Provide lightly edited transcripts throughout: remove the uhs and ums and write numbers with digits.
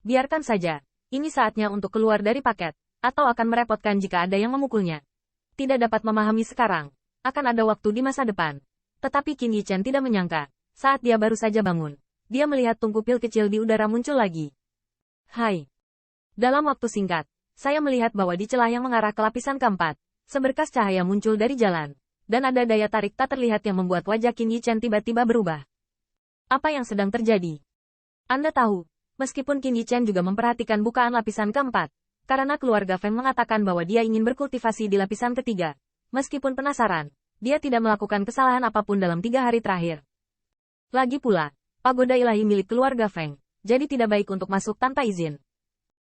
Biarkan saja. Ini saatnya untuk keluar dari paket, atau akan merepotkan jika ada yang memukulnya. Tidak dapat memahami sekarang. Akan ada waktu di masa depan. Tetapi Qin Yichen tidak menyangka. Saat dia baru saja bangun, dia melihat tungku pil kecil di udara muncul lagi. Hai. Dalam waktu singkat, saya melihat bahwa di celah yang mengarah ke lapisan keempat, seberkas cahaya muncul dari jalan. Dan ada daya tarik tak terlihat yang membuat wajah Qin Yichen tiba-tiba berubah. Apa yang sedang terjadi? Anda tahu, meskipun Qin Yichen juga memperhatikan bukaan lapisan keempat, karena keluarga Feng mengatakan bahwa dia ingin berkultivasi di lapisan ketiga. Meskipun penasaran, dia tidak melakukan kesalahan apapun dalam 3 hari terakhir. Lagi pula, pagoda ilahi milik keluarga Feng, jadi tidak baik untuk masuk tanpa izin.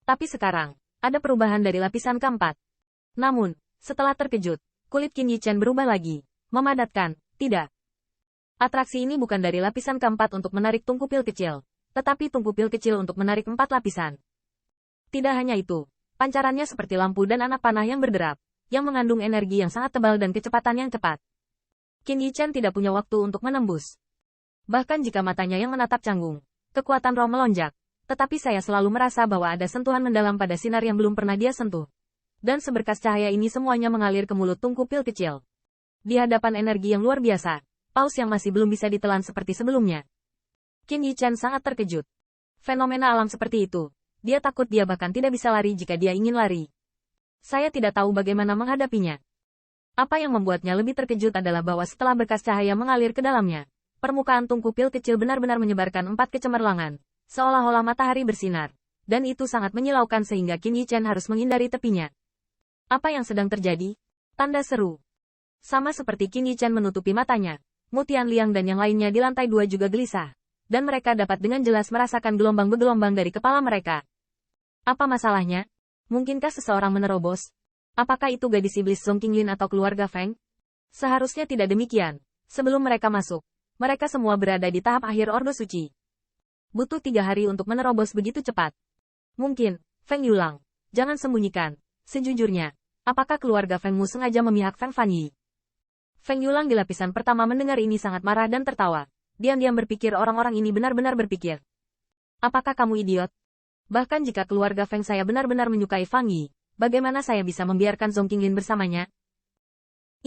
Tapi sekarang, ada perubahan dari lapisan keempat. Namun, setelah terkejut, kulit Qin Yichen berubah lagi, memadatkan, tidak. Atraksi ini bukan dari lapisan keempat untuk menarik tungku pil kecil, tetapi tungku pil kecil untuk menarik 4 lapisan. Tidak hanya itu, pancarannya seperti lampu dan anak panah yang berderap, yang mengandung energi yang sangat tebal dan kecepatan yang cepat. Qin Yichen tidak punya waktu untuk menembus. Bahkan jika matanya yang menatap canggung, kekuatan roh melonjak, tetapi saya selalu merasa bahwa ada sentuhan mendalam pada sinar yang belum pernah dia sentuh. Dan seberkas cahaya ini semuanya mengalir ke mulut tungku pil kecil. Di hadapan energi yang luar biasa, paus yang masih belum bisa ditelan seperti sebelumnya. Qin Yichen sangat terkejut. Fenomena alam seperti itu, dia takut dia bahkan tidak bisa lari jika dia ingin lari. Saya tidak tahu bagaimana menghadapinya. Apa yang membuatnya lebih terkejut adalah bahwa setelah berkas cahaya mengalir ke dalamnya, permukaan tungku pil kecil benar-benar menyebarkan 4 kecemerlangan, seolah-olah matahari bersinar, dan itu sangat menyilaukan sehingga Qin Yichen harus menghindari tepinya. Apa yang sedang terjadi? Tanda seru. Sama seperti Qin Yichen menutupi matanya, Mu Tianliang dan yang lainnya di lantai 2 juga gelisah. Dan mereka dapat dengan jelas merasakan gelombang bergelombang dari kepala mereka. Apa masalahnya? Mungkinkah seseorang menerobos? Apakah itu gadis iblis Zhong Qinglin atau keluarga Feng? Seharusnya tidak demikian. Sebelum mereka masuk, mereka semua berada di tahap akhir Ordo Suci. Butuh 3 hari untuk menerobos begitu cepat. Mungkin, Feng Yulang, jangan sembunyikan. Sejujurnya, apakah keluarga Fengmu sengaja memihak Feng Fanyi? Feng Yulang di lapisan pertama mendengar ini sangat marah dan tertawa. Diam-diam berpikir orang-orang ini benar-benar berpikir. Apakah kamu idiot? Bahkan jika keluarga Feng saya benar-benar menyukai Fang Yi, bagaimana saya bisa membiarkan Zhong Qinglin bersamanya?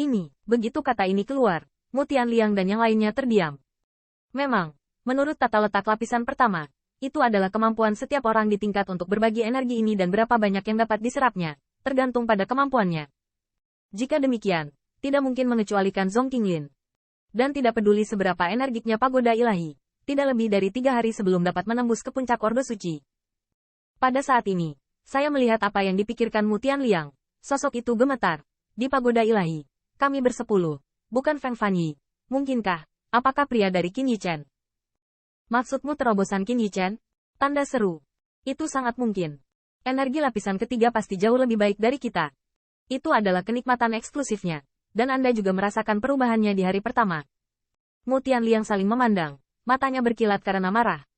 Ini, begitu kata ini keluar, Mu Tianliang dan yang lainnya terdiam. Memang, menurut tata letak lapisan pertama, itu adalah kemampuan setiap orang di tingkat untuk berbagi energi ini dan berapa banyak yang dapat diserapnya, tergantung pada kemampuannya. Jika demikian, tidak mungkin mengecualikan Zhong Qinglin. Dan tidak peduli seberapa energiknya pagoda ilahi, tidak lebih dari 3 hari sebelum dapat menembus ke puncak Ordo Suci. Pada saat ini, saya melihat apa yang dipikirkan Mu Tianliang. Sosok itu gemetar. Di pagoda ilahi, kami bersepuluh, bukan Feng Fanyi. Mungkinkah, apakah pria dari Qin Yichen? Maksudmu terobosan Qin Yichen? Tanda seru. Itu sangat mungkin. Energi lapisan ketiga pasti jauh lebih baik dari kita. Itu adalah kenikmatan eksklusifnya. Dan Anda juga merasakan perubahannya di hari pertama. Mu Tianliang saling memandang, matanya berkilat karena marah.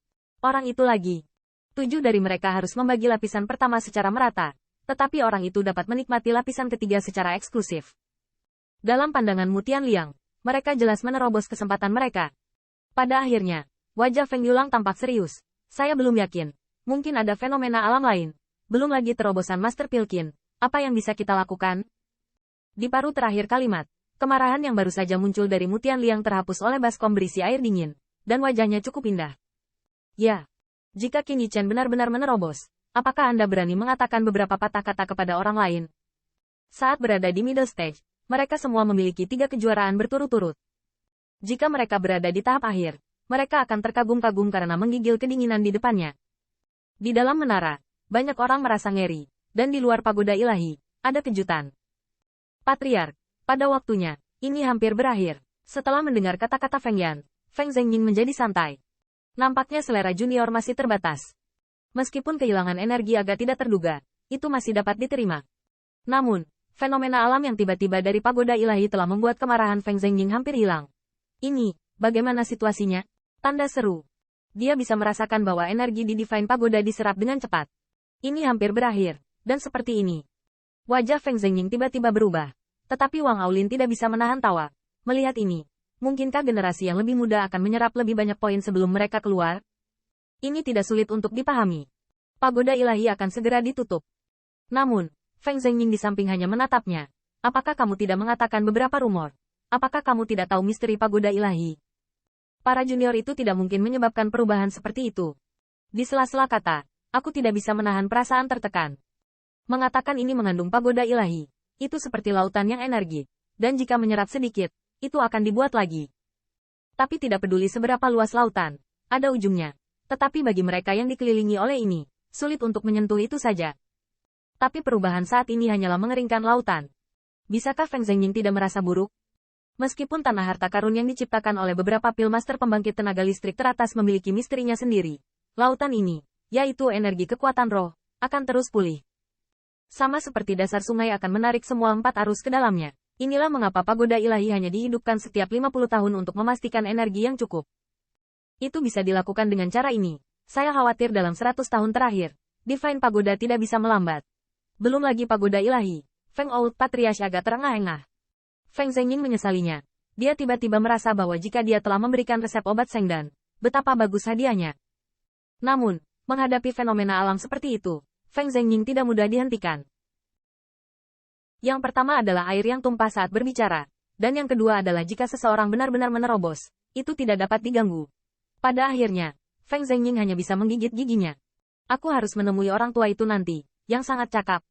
Orang itu lagi. 7 dari mereka harus membagi lapisan pertama secara merata, tetapi orang itu dapat menikmati lapisan ketiga secara eksklusif. Dalam pandangan Mu Tianliang, mereka jelas menerobos kesempatan mereka. Pada akhirnya, wajah Feng Yulang tampak serius. Saya belum yakin. Mungkin ada fenomena alam lain. Belum lagi terobosan Master Pilkin. Apa yang bisa kita lakukan? Di paruh terakhir kalimat, kemarahan yang baru saja muncul dari Mu Tianliang terhapus oleh baskom berisi air dingin, dan wajahnya cukup indah. Ya, jika Qin Yichen benar-benar menerobos, apakah Anda berani mengatakan beberapa patah kata kepada orang lain? Saat berada di middle stage, mereka semua memiliki 3 kejuaraan berturut-turut. Jika mereka berada di tahap akhir, mereka akan terkagum-kagum karena menggigil kedinginan di depannya. Di dalam menara, banyak orang merasa ngeri, dan di luar pagoda ilahi, ada kejutan. Patriark, pada waktunya, ini hampir berakhir. Setelah mendengar kata-kata Feng Yan, Feng Zhengying menjadi santai. Nampaknya selera junior masih terbatas. Meskipun kehilangan energi agak tidak terduga, itu masih dapat diterima. Namun, fenomena alam yang tiba-tiba dari pagoda ilahi telah membuat kemarahan Feng Zhengying hampir hilang. Ini, bagaimana situasinya? Tanda seru. Dia bisa merasakan bahwa energi di Divine Pagoda diserap dengan cepat. Ini hampir berakhir, dan seperti ini. Wajah Feng Zhengying tiba-tiba berubah. Tetapi Wang Aulin tidak bisa menahan tawa. Melihat ini, mungkinkah generasi yang lebih muda akan menyerap lebih banyak poin sebelum mereka keluar? Ini tidak sulit untuk dipahami. Pagoda ilahi akan segera ditutup. Namun, Feng Zhengying di samping hanya menatapnya. Apakah kamu tidak mengatakan beberapa rumor? Apakah kamu tidak tahu misteri pagoda ilahi? Para junior itu tidak mungkin menyebabkan perubahan seperti itu. Di sela-sela kata, aku tidak bisa menahan perasaan tertekan. Mengatakan ini mengandung pagoda ilahi. Itu seperti lautan yang energi. Dan jika menyerap sedikit, itu akan dibuat lagi. Tapi tidak peduli seberapa luas lautan, ada ujungnya. Tetapi bagi mereka yang dikelilingi oleh ini, sulit untuk menyentuh itu saja. Tapi perubahan saat ini hanyalah mengeringkan lautan. Bisakah Feng Zhengying tidak merasa buruk? Meskipun tanah harta karun yang diciptakan oleh beberapa pilmaster pembangkit tenaga listrik teratas memiliki misterinya sendiri, lautan ini, yaitu energi kekuatan roh, akan terus pulih. Sama seperti dasar sungai akan menarik semua 4 arus ke dalamnya. Inilah mengapa pagoda ilahi hanya dihidupkan setiap 50 tahun untuk memastikan energi yang cukup. Itu bisa dilakukan dengan cara ini. Saya khawatir dalam 100 tahun terakhir, Divine Pagoda tidak bisa melambat. Belum lagi pagoda ilahi. Feng Oud Patriarch agak terengah-engah. Feng Zhengying menyesalinya. Dia tiba-tiba merasa bahwa jika dia telah memberikan resep obat Sengdan, betapa bagus hadiahnya. Namun, menghadapi fenomena alam seperti itu, Feng Zhengying tidak mudah dihentikan. Yang pertama adalah air yang tumpah saat berbicara, dan yang kedua adalah jika seseorang benar-benar menerobos, itu tidak dapat diganggu. Pada akhirnya, Feng Zhengying hanya bisa menggigit giginya. Aku harus menemui orang tua itu nanti, yang sangat cakap.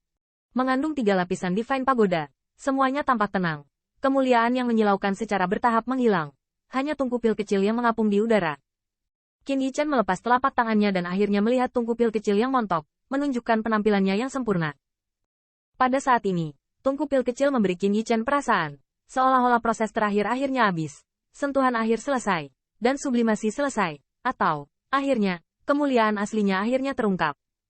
Mengandung 3 lapisan Divine Pagoda, semuanya tampak tenang. Kemuliaan yang menyilaukan secara bertahap menghilang. Hanya tungku pil kecil yang mengapung di udara. Qin Yichen melepas telapak tangannya dan akhirnya melihat tungku pil kecil yang montok, menunjukkan penampilannya yang sempurna. Pada saat ini, tungku pil kecil memberi Qin Yichen perasaan, seolah-olah proses terakhir akhirnya habis, sentuhan akhir selesai, dan sublimasi selesai, atau, akhirnya, kemuliaan aslinya akhirnya terungkap.